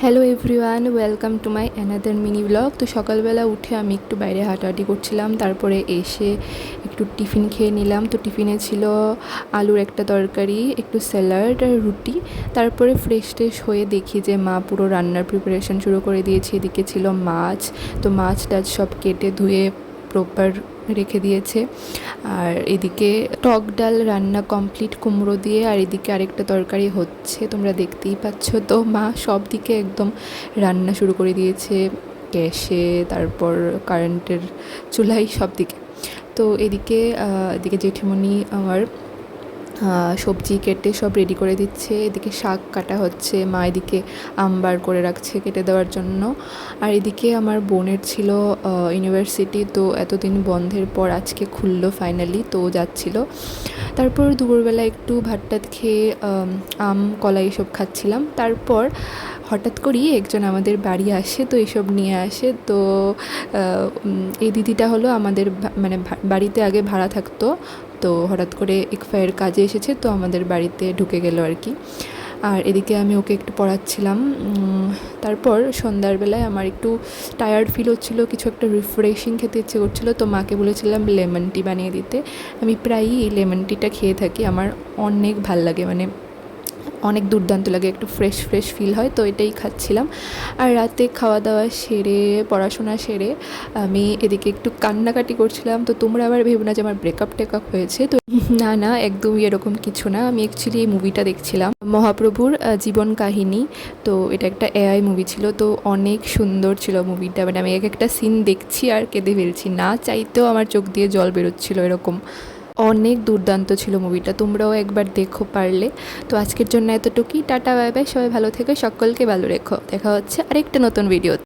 Hello everyone, welcome to my another mini blog. তো সকালবেলা উঠে আমি একটু বাইরে হাঁটাহাঁটি করছিলাম, তারপরে এসে একটু টিফিন খেয়ে নিলাম। তো টিফিনে ছিল আলুর একটা তরকারি, একটু স্যালাড আর রুটি। তারপরে ফ্রেশ ট্রেশ হয়ে দেখি যে মা পুরো রান্নার প্রিপারেশন শুরু করে দিয়েছে। এদিকে ছিল মাছ, তো মাছ টাছ সব কেটে ধুয়ে প্রপার রেখে দিয়েছে। আর এদিকে টক ডাল রান্না কমপ্লিট কুমড়ো দিয়ে, আর এদিকে আরেকটা তরকারি হচ্ছে, তোমরা দেখতেই পাচ্ছ। তো মা সব দিকে একদম রান্না শুরু করে দিয়েছে, গ্যাসে, তারপর কারেন্টের চুলাই, সব দিকে। তো এদিকে জেঠিমণি আমার সবজি কেটে সব রেডি করে দিচ্ছে। এদিকে শাক কাটা হচ্ছে, মা এদিকে আম বার করে রাখছে কেটে দেওয়ার জন্য। আর এদিকে আমার বোনের ছিল ইউনিভার্সিটি, তো এতদিন বন্ধের পর আজকে খুললো ফাইনালি, তো যাচ্ছিল। তারপর দুপুরবেলা একটু ভাত টাত খেয়ে আম কলা এসব খাচ্ছিলাম। তারপর হঠাৎ করেই একজন আমাদের বাড়ি আসে, তো এসব নিয়ে আসে। তো এই দিদিটা হলো আমাদের মানে বাড়িতে আগে ভাড়া থাকতো, তো হঠাৎ করে ইকফায়ের কাজে এসেছে, তো আমাদের বাড়িতে ঢুকে গেল আর কি। আর এদিকে আমি ওকে একটু পড়াচ্ছিলাম। তারপর সন্ধ্যাবেলায় আমার একটু টায়ার্ড ফিল হচ্ছিলো, কিছু একটা রিফ্রেশিং খেতে ইচ্ছে করছিলো, তো মাকে বলেছিলাম লেমন টি বানিয়ে দিতে। আমি প্রায়ই এই লেমন টিটা খেয়ে থাকি, আমার অনেক ভাল লাগে, মানে অনেক দুর্দান্ত লাগে, একটু ফ্রেশ ফ্রেশ ফিল হয়, তো এটাই খাচ্ছিলাম। আর রাতে খাওয়া দাওয়া সেরে পড়াশোনা সেরে আমি এদিকে একটু কান্নাকাটি করছিলাম। তো তোমরা আবার ভেবো না যে আমার ব্রেকআপ টেকআপ হয়েছে, তো না না, একদমই এরকম কিছু না। আমি অ্যাকচুয়ালি এই মুভিটা দেখছিলাম, মহাপ্রভুর জীবন কাহিনী। তো এটা একটা এআই মুভি ছিল, তো অনেক সুন্দর ছিল মুভিটা, মানে আমি এক একটা সিন দেখছি আর কেঁদে ফেলছি, না চাইতেও আমার চোখ দিয়ে জল বেরোচ্ছিল, এরকম অনেক দুর্দান্ত ছিল মুভিটা। তোমরাও একবার দেখো পারলে। তো আজকের জন্য এতটুকুই, টাটা বাই বাই, সবাই ভালো থেকো, সকলকে ভালো রেখো। দেখা হচ্ছে আরেকটা নতুন ভিডিও।